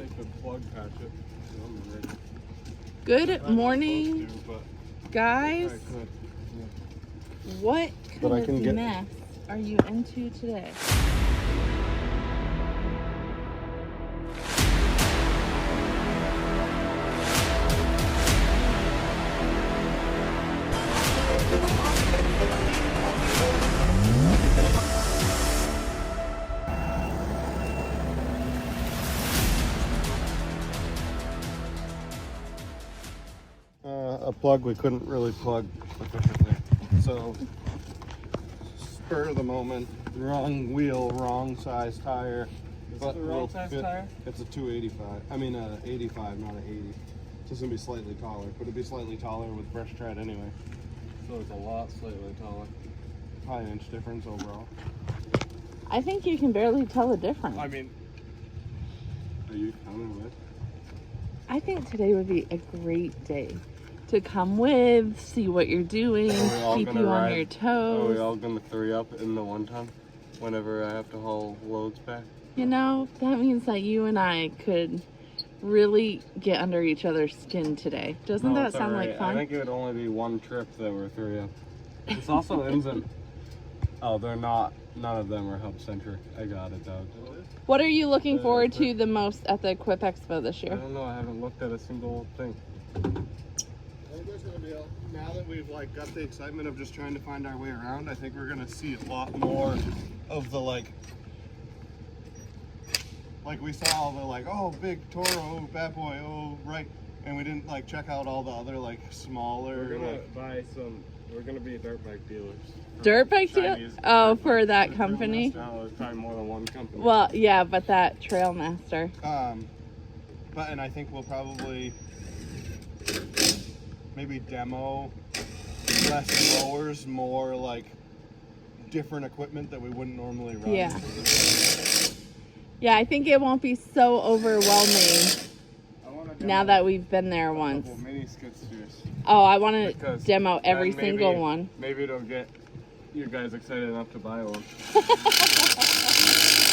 I could plug patch it. Good morning, guys. What kind of mess are you into today? A plug we couldn't really plug efficiently. So, spur of the moment, wrong wheel, wrong size tire. Is it the wrong size tire? It's a 285. I mean, 85, not an 80. So it's gonna be slightly taller, but it'd be slightly taller with fresh tread anyway. So it's a lot slightly taller. Probably an inch difference overall. I think you can barely tell the difference. I mean, are you coming with? I think today would be a great day to come with, see what you're doing, keep you on your toes. Are we all gonna 3-up in the 1-ton whenever I have to haul loads back? You know, that means that you and I could really get under each other's skin today. Doesn't that sound like fun? I think it would only be one trip that we're 3-up. It's also isn't. Oh, they're not. None of them are hub centric. I got it, Doug. What are you looking forward to the most at the Equip Expo this I year? don't know. I haven't looked at a single thing. I think there's gonna be now that we've got the excitement of just trying to find our way around. I think we're gonna see a lot more of the like we saw all the oh big Toro, oh bad boy, oh right, and we didn't check out all the other smaller. we're gonna buy some. We're gonna be dirt bike dealers. Dirt bike dealers? Oh, for that company? No, there's probably more than one company. Well, yeah, but that Trailmaster. And I think we'll probably maybe demo less mowers, more different equipment that we wouldn't normally run. Yeah. Yeah, I think it won't be so overwhelming now that we've been there once. Mini skid steers. Oh, I want to demo every single one. Maybe it'll get you guys excited enough to buy one.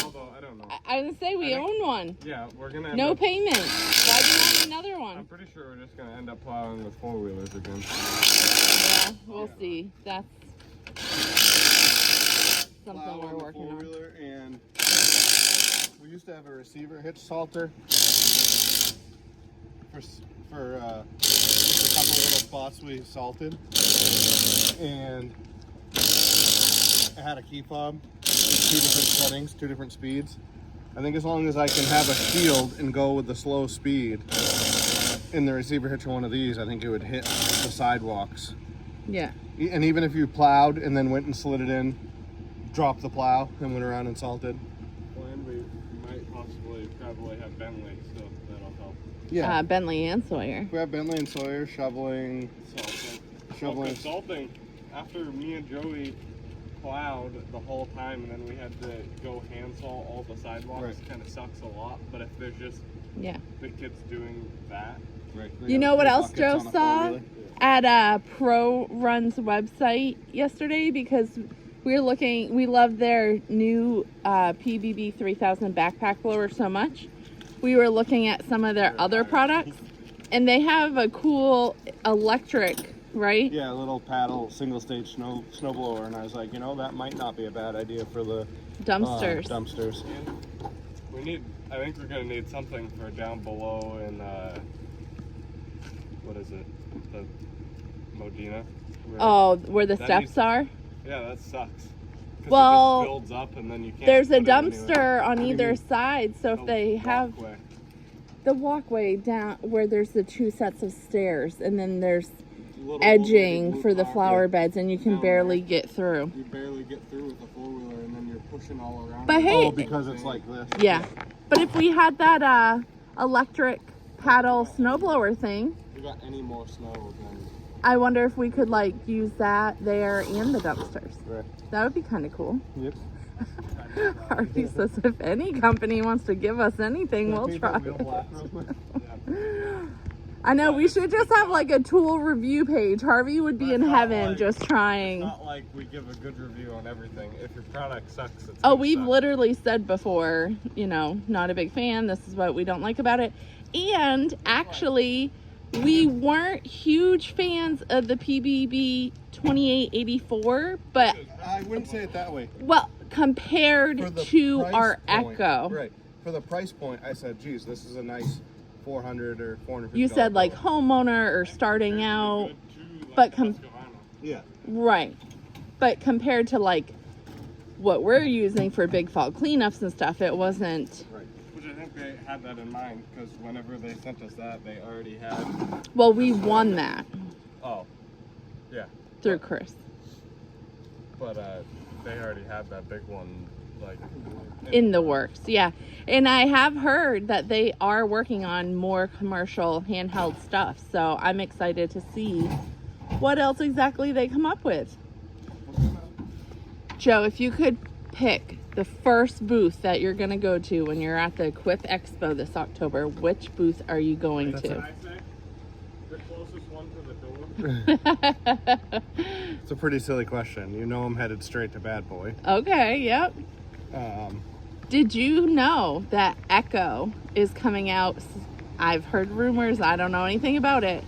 Although, I don't know. I was going to say we own one. Yeah, we're going to No payment. Why do you want another one? I'm pretty sure we're just going to end up plowing with 4-wheelers again. Yeah, we'll see. That's something we're working on. And we used to have a receiver hitch salter for just a couple little spots we salted, and it had a key fob with 2 different settings, 2 different speeds. I think as long as I can have a shield and go with the slow speed in the receiver hitch of one of these, I think it would hit the sidewalks. Yeah. And even if you plowed and then went and slid it in, dropped the plow and went around and salted. And we might probably have Bentley, so that'll help. Yeah. Bentley and Sawyer. We have Bentley and Sawyer shoveling. Salting. After me and Joey plowed the whole time, and then we had to go hand saw all the sidewalks. Kind of sucks a lot. But if there's just the kids doing that, You know what else Joe saw at Pro Run's website yesterday? Because we love their new PBB 3000 backpack blower so much. We were looking at some of their other products, and they have a cool electric, right? Yeah, a little paddle, single stage snow blower, and I was like, that might not be a bad idea for the dumpsters. Dumpsters. I think we're gonna need something for down below in what is it? The Modena. Where the steps are? Yeah, that sucks. Well, it just builds up and then you can't. There's a dumpster on either side, so if they have the walkway down where there's the 2 sets of stairs, and then there's edging for the flower beds, and you can barely get through. You barely get through with a 4-wheeler, and then you're pushing all around. But hey, because it's like this. Yeah, but if we had that electric paddle snowblower thing, we got any more snow than. I wonder if we could use that there and the dumpsters. Right. That would be kind of cool. Yep. Harvey says if any company wants to give us anything, we'll try it. I know, we should just have like a tool review page. Harvey would be in heaven just trying. It's not like we give a good review on everything. If your product sucks, it's we've literally said before, you know, not a big fan. This is what we don't like about it. And actually, we weren't huge fans of the PBB 2884, but I wouldn't say it that way. Well, compared to our Echo. Right. For the price point, I said, geez, this is a nice $400 or $450. You said like homeowner or starting out, but yeah, right. But compared to like what we're using for big fall cleanups and stuff, it wasn't. Right. Which I think they had that in mind because whenever they sent us that, they already had. Well, we won that. Oh, yeah. Through Chris. But they already had that big one, like in the works, yeah. And I have heard that they are working on more commercial handheld stuff, so I'm excited to see what else exactly they come up with. Joe, if you could pick the first booth that you're going to go to when you're at the Quip Expo this October, which booth are you going to? I say the closest one to the door. It's a pretty silly question. You know I'm headed straight to Bad Boy. Okay, yep. Did you know that Echo is coming out? I've heard rumors, I don't know anything about it,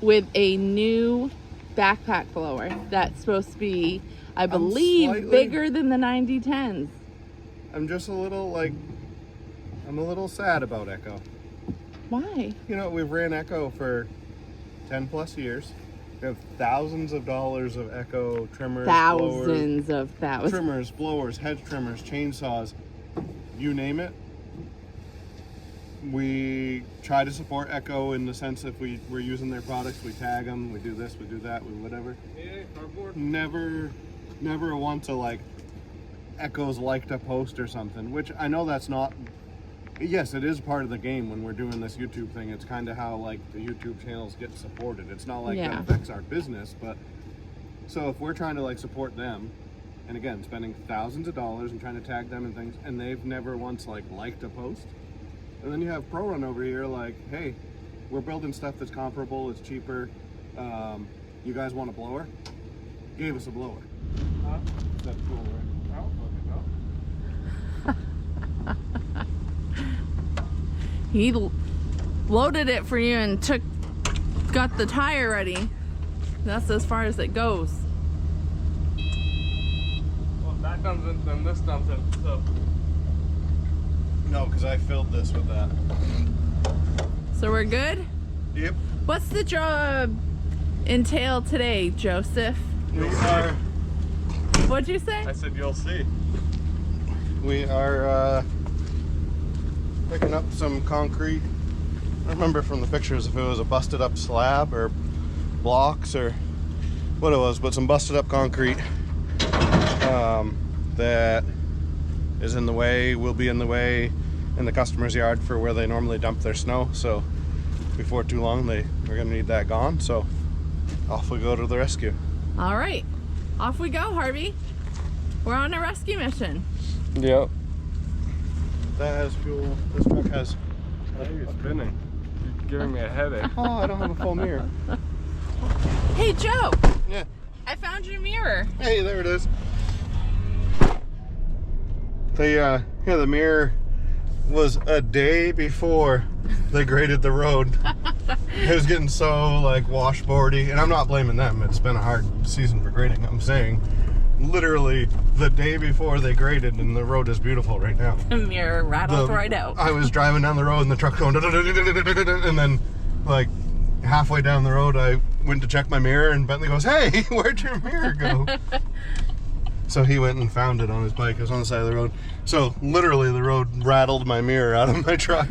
with a new backpack blower that's supposed to be, I believe, bigger than the 9010s. I'm just a little I'm a little sad about Echo. Why? You know, we've ran Echo for 10 plus years. We have thousands of dollars of Echo trimmers, blowers, trimmers, blowers, hedge trimmers, chainsaws, you name it. We try to support Echo in the sense if we're using their products, we tag them, we do this, we do that, we whatever. Yeah, cardboard. Never want to like Echo's liked a post or something, which I know that's not. Yes, it is part of the game when we're doing this YouTube thing. It's kind of how like the YouTube channels get supported. It's not like that affects our business, but so if we're trying to like support them, and again spending thousands of dollars and trying to tag them and things, and they've never once like liked a post, and then you have Pro Run over here like, hey, we're building stuff that's comparable, it's cheaper. You guys want a blower? Gave us a blower. Huh? Is that cool? Right? I don't fucking know. He loaded it for you and got the tire ready. That's as far as it goes. Well, if that comes in, then this dumps it. So. No, because I filled this with that. So we're good? Yep. What's the job entail today, Joseph? We are. What'd you say? I said you'll see. We are picking up some concrete. I don't remember from the pictures if it was a busted up slab or blocks or what it was, but some busted up concrete that is in the way, will be in the way in the customer's yard for where they normally dump their snow. So before too long, we're gonna need that gone. So off we go to the rescue. All right, off we go, Harvey. We're on a rescue mission. Yep. That has fuel. This truck has. Hey, you're spinning. You're giving me a headache. Oh, I don't have a full mirror. Hey, Joe. Yeah. I found your mirror. Hey, there it is. The mirror was a day before they graded the road. It was getting so like washboardy, and I'm not blaming them. It's been a hard season for grading. I'm saying literally the day before they graded, and the road is beautiful right now. The mirror rattled right out. I was driving down the road and the truck going, and then like halfway down the road I went to check my mirror and Bentley goes, hey, where'd your mirror go? So he went and found it on his bike. It was on the side of the road. So literally the road rattled my mirror out of my truck.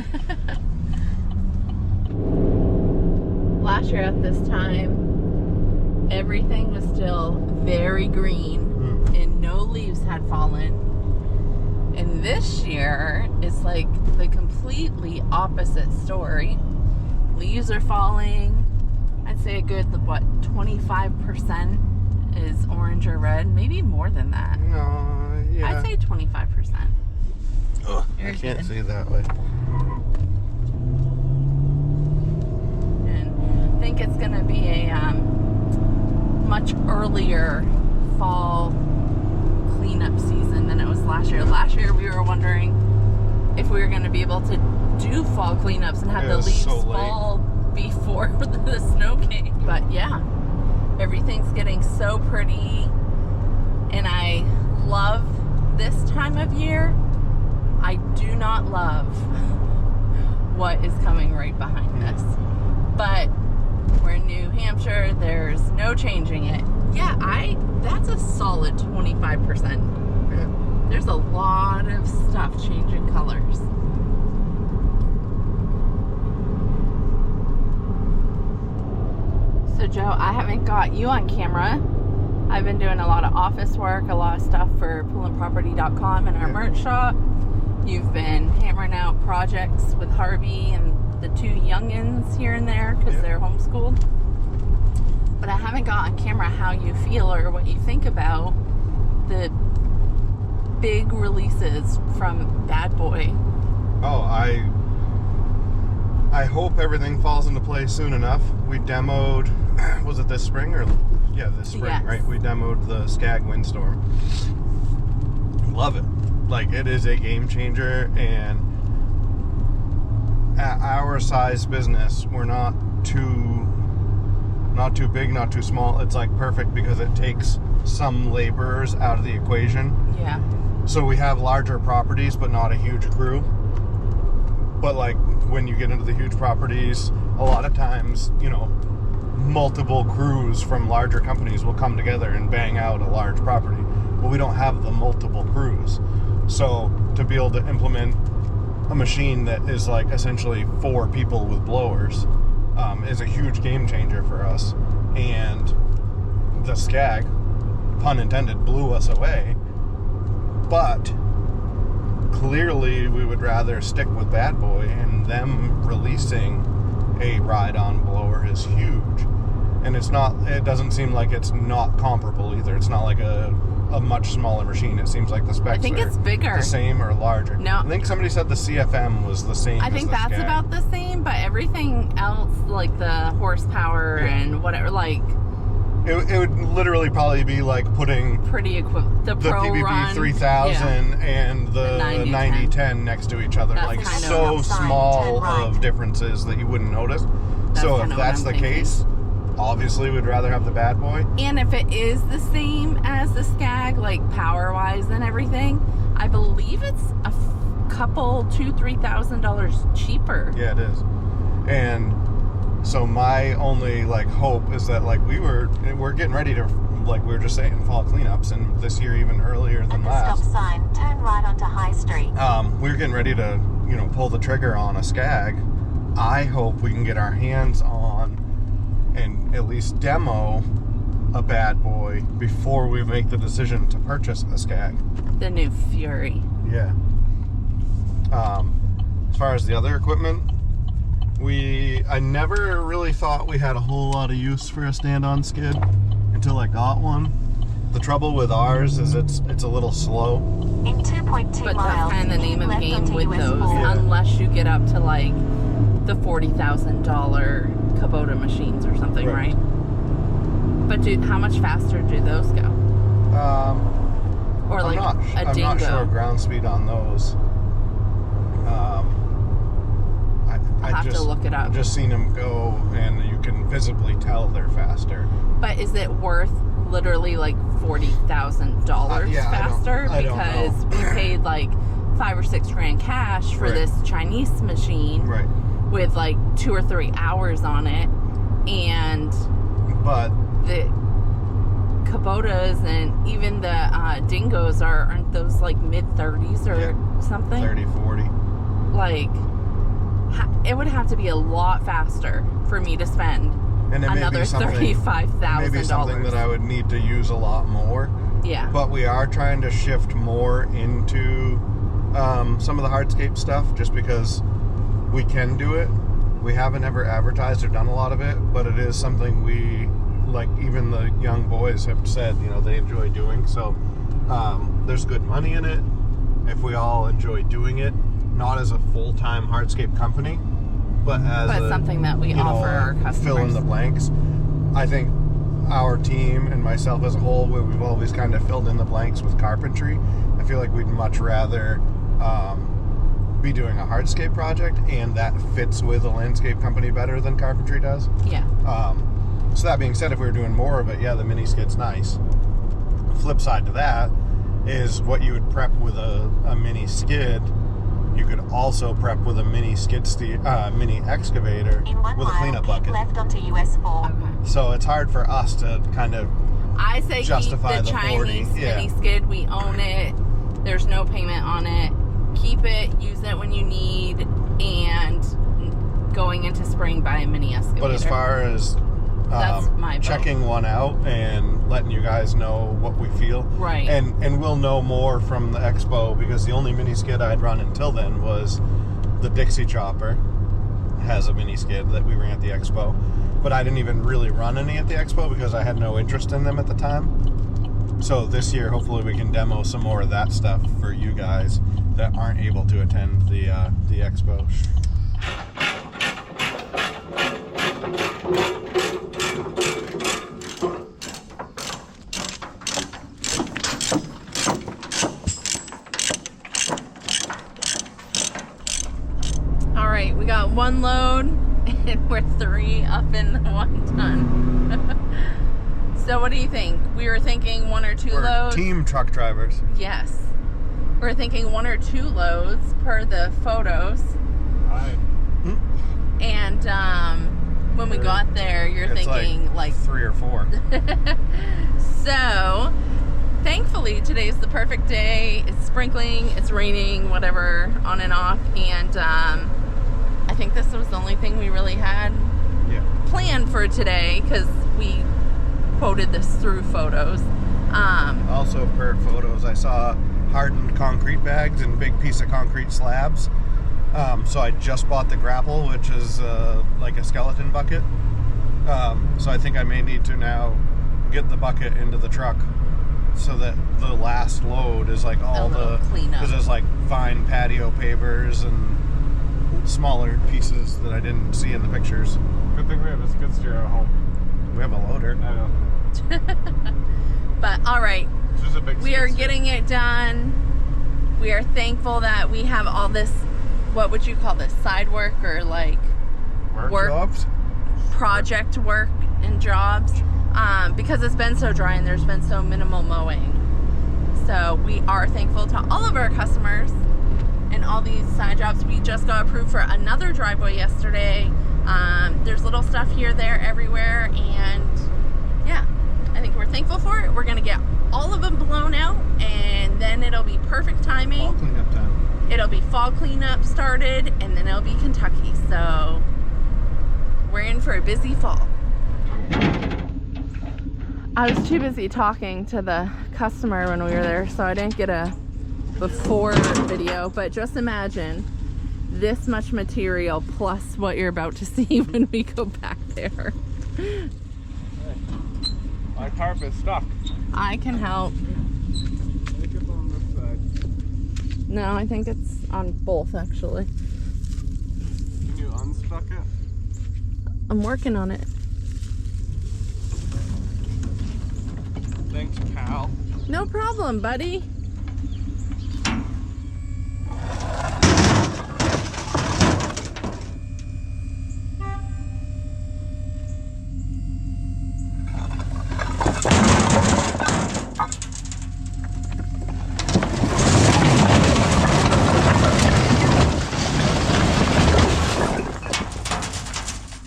Last year at this time, everything was still very green and no leaves had fallen. And this year is like the completely opposite story. Leaves are falling. I'd say a good, what, 25% is orange or red, maybe more than that. No, yeah. I'd say 25%. Ugh, I can't see that way. think it's going to be a much earlier fall cleanup season than it was last year. Last year we were wondering if we were going to be able to do fall cleanups and have the leaves fall before the snow came. But yeah, everything's getting so pretty, and I love this time of year. I do not love what is coming right behind us. But we're in New Hampshire, there's no changing it. Yeah, that's a solid 25%. Yeah. There's a lot of stuff changing colors. So Joe, I haven't got you on camera. I've been doing a lot of office work, a lot of stuff for PoulinProperty.com and our merch shop. You've been hammering out projects with Harvey and the two youngins here and there because they're homeschooled. But I haven't got on camera how you feel or what you think about the big releases from Bad Boy. Oh, I hope everything falls into place soon enough. We demoed, was it this spring or? Yeah, this spring, yes. Right? We demoed the Skag Windstorm. Love it. Like, it is a game changer, and at our size business, we're not too big, not too small. It's like perfect because it takes some laborers out of the equation. Yeah. So we have larger properties, but not a huge crew. But like when you get into the huge properties, a lot of times, you know, multiple crews from larger companies will come together and bang out a large property. Well, we don't have the multiple crews. So to be able to implement a machine that is like essentially 4 people with blowers is a huge game changer for us. And the Skag, pun intended, blew us away. But clearly we would rather stick with Bad Boy, and them releasing a ride-on blower is huge. And it doesn't seem like it's not comparable either. It's not like a much smaller machine. It seems like the specs it's bigger. The same or larger. No. I think somebody said the CFM was the same. I think that's about the same, but everything else, like the horsepower and whatever, like... It would literally probably be like putting... Pretty equivalent. The PBB 3000 and the 9010 next to each other. That's like so small of differences that you wouldn't notice. So if that's the case... Obviously, we'd rather have the Bad Boy. And if it is the same as the Skag, like power-wise and everything, I believe it's a couple, $2,000-$3,000 cheaper. Yeah, it is. And so my only like hope is that like we're getting ready to, like we were just saying, fall cleanups, and this year even earlier than last. Stop sign, turn right onto High Street. We were getting ready to, you know, pull the trigger on a Skag. I hope we can get our hands on and at least demo a Bad Boy before we make the decision to purchase a Skag. The new Fury. Yeah. As far as the other equipment, I never really thought we had a whole lot of use for a stand-on skid until I got one. The trouble with ours is it's a little slow. In 2.2 miles. But that's kind of the name of the game with those, unless you get up to like the $40,000 Kubota machines or something, right? But how much faster do those go? Or like a Dingo? I'm not sure ground speed on those. I'll have to look it up. I've just seen them go, and you can visibly tell they're faster. But is it worth literally like $40,000 faster? Because we paid like $5 or $6 grand cash for this Chinese machine. Right. With like 2 or 3 hours on it, but the Kubotas and even the Dingos aren't those like mid-30s or something? 30, 40. Like, it would have to be a lot faster for me to spend another $35,000. Maybe something that I would need to use a lot more. Yeah. But we are trying to shift more into some of the hardscape stuff just because we can do it. We haven't ever advertised or done a lot of it, but it is something we, like, even the young boys have said, you know, they enjoy doing. So there's good money in it if we all enjoy doing it, not as a full-time hardscape company, but as something that we offer our customers. Fill in the blanks. I think our team and myself as a whole, we've always kind of filled in the blanks with carpentry. I feel like we'd much rather be doing a hardscape project, and that fits with a landscape company better than carpentry does. Yeah. So that being said, if we were doing more of it, yeah, the mini skid's nice. Flip side to that is what you would prep with a mini skid. You could also prep with a mini mini excavator In 1 with a mile, cleanup keep bucket. left onto US 4. Okay. So it's hard for us to kind of I say justify keep the the 40. Chinese Yeah. mini skid. We own it. There's no payment on it. Keep it. Use it when you need. And going into spring, buy a mini excavator. But as far as That's my vote. checking one out and letting you guys know what we feel, Right. And we'll know more from the expo, because the only mini skid I'd run until then was the Dixie Chopper. Has a mini skid that we ran at the expo, but I didn't even really run any at the expo because I had no interest in them at the time. So this year, hopefully, we can demo some more of that stuff for you guys that aren't able to attend the expo. All right, we got 1 load, and we're 3 up in the 1 ton. So what do you think? We were thinking 1 or 2 We're loads. team truck drivers. Yes. We're thinking 1 or 2 loads per the photos. Alright. And when we got there, you're It's thinking like 3 or 4. So, thankfully, today's the perfect day. It's sprinkling, it's raining, whatever, on and off. And I think this was the only thing we really had Yeah. planned for today, because we quoted this through photos. Also, per photos, I saw hardened concrete bags and big piece of concrete slabs. So I just bought the grapple, which is like a skeleton bucket. So I think I may need to now get the bucket into the truck, so that the last load is like all the cleanup. because there's like fine patio pavers and smaller pieces that I didn't see in the pictures. Good thing we have a skid steer at home. We have a loader. I know. But all right, It's just a big we skid are steer. getting it done. We are thankful that we have all this, what would you call this, side work or like work, Jobs? project work and jobs, because it's been so dry and there's been so minimal mowing. So we are thankful to all of our customers and all these side jobs. We just got approved for another driveway yesterday. There's little stuff here, there, everywhere, and yeah, I think we're thankful for it. We're gonna get all of them blown out, and then it'll be perfect timing. All cleanup time. It'll be fall cleanup started, and then it'll be Kentucky. So we're in for a busy fall. I was too busy talking to the customer when we were there, so I didn't get a before video, but just imagine this much material plus what you're about to see when we go back there. My carpet's stuck. I can help. I think it's on this side. No, I think it's on both actually. Can you unstuck it? I'm working on it. Thanks, pal. No problem, buddy.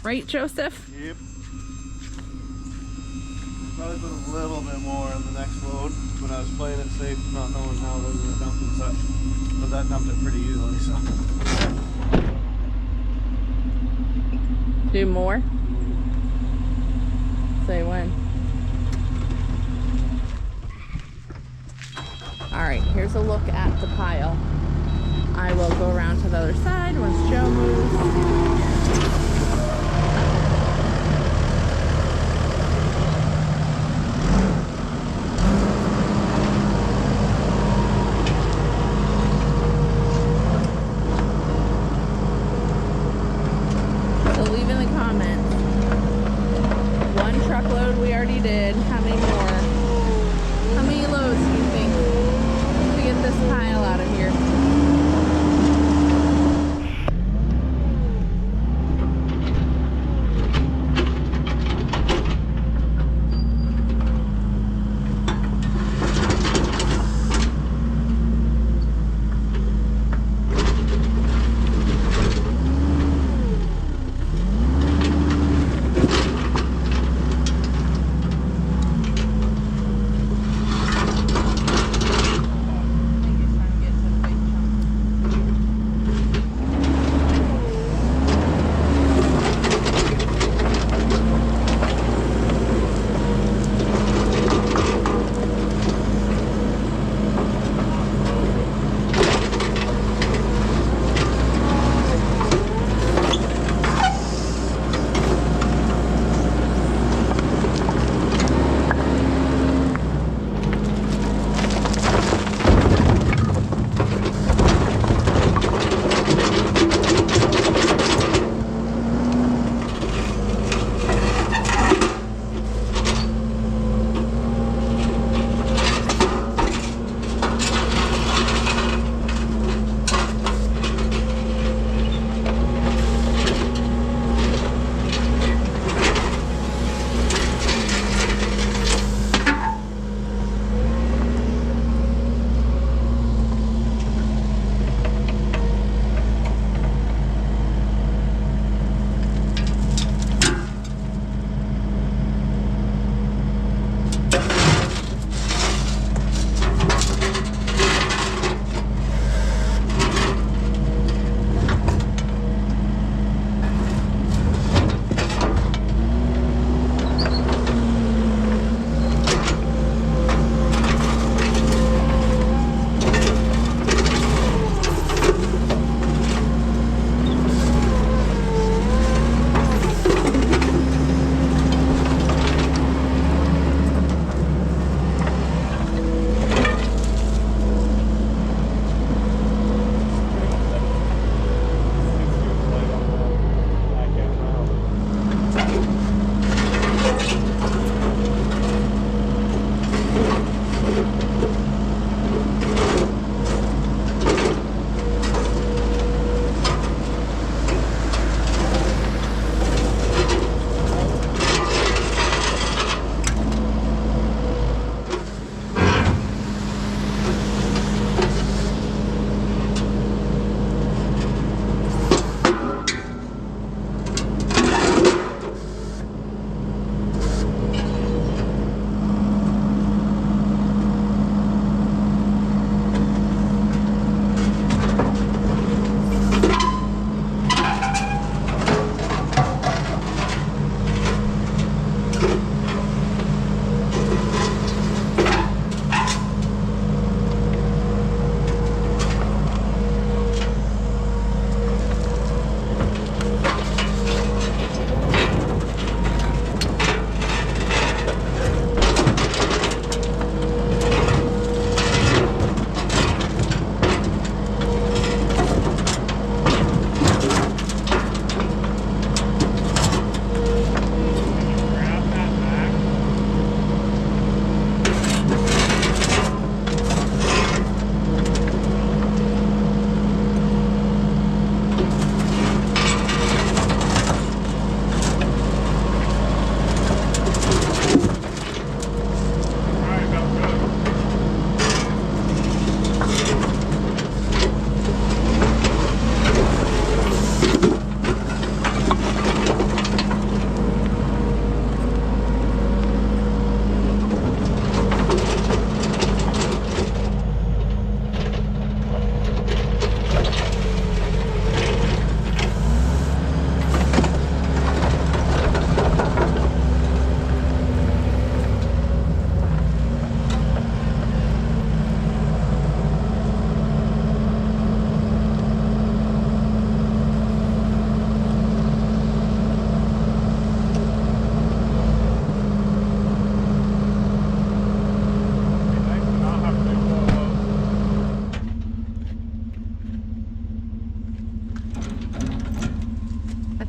Right, Joseph? Yep. Probably put a little bit more on the next load, but I was playing it safe, not knowing how they were going to dump and such. But that dumped it pretty easily, so. Do more? Say when. Alright, here's a look at the pile. I will go around to the other side once Joe moves. mile out of here.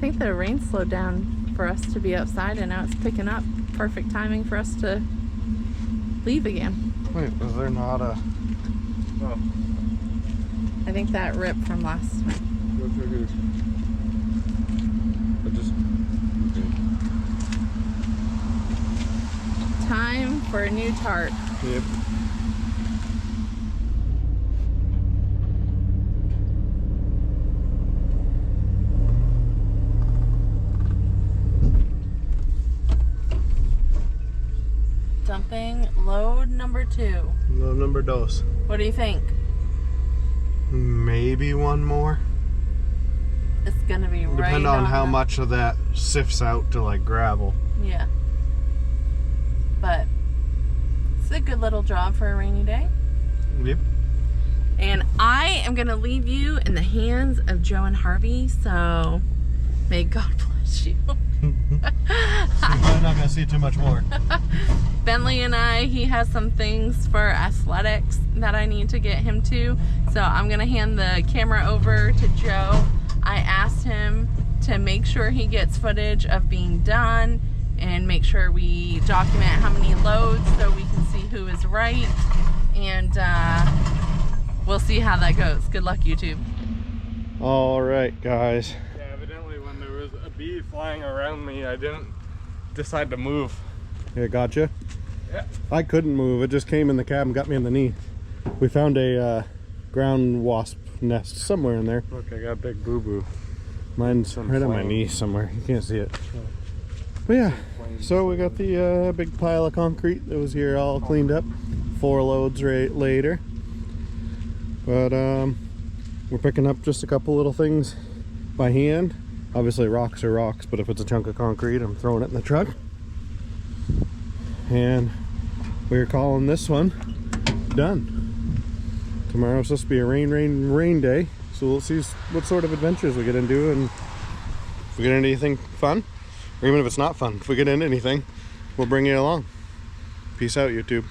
think the rain slowed down for us to be outside, and now it's picking up. Perfect timing for us to leave again. Wait, was there not a... Oh. I think that ripped from last time. What's right here? I just... Okay. Time for a new tarp. Yep. Dumping load number 2. Load number 2. What do you think? Maybe one more. It's gonna be right Depend on how the... much of that sifts out to like gravel. Yeah. But it's a good little job for a rainy day. Yep. And I am gonna leave you in the hands of Joe and Harvey, so may God bless you. I'm not gonna see too much more. Bentley and I, he has some things for athletics that I need to get him to, so I'm gonna hand the camera over to Joe. I asked him to make sure he gets footage of being done and make sure we document how many loads so we can see who is right, and we'll see how that goes. Good luck, YouTube. All right, guys. Yeah, evidently when there was a bee flying around me, I didn't decide to move. Yeah, gotcha. Yeah. I couldn't move. It just came in the cab and got me in the knee. We found a ground wasp nest somewhere in there. Look, I got a big boo-boo. Mine's Some right on my flame. knee somewhere. You can't see it. But yeah, so we got the big pile of concrete that was here all cleaned up. 4 loads right later. But we're picking up just a couple little things by hand. Obviously rocks are rocks, but if it's a chunk of concrete, I'm throwing it in the truck. And we're calling this one done. Tomorrow's supposed to be a rain day, so we'll see what sort of adventures we get into, and if we get into anything fun, or even if it's not fun, if we get into anything, we'll bring you along. Peace out, YouTube.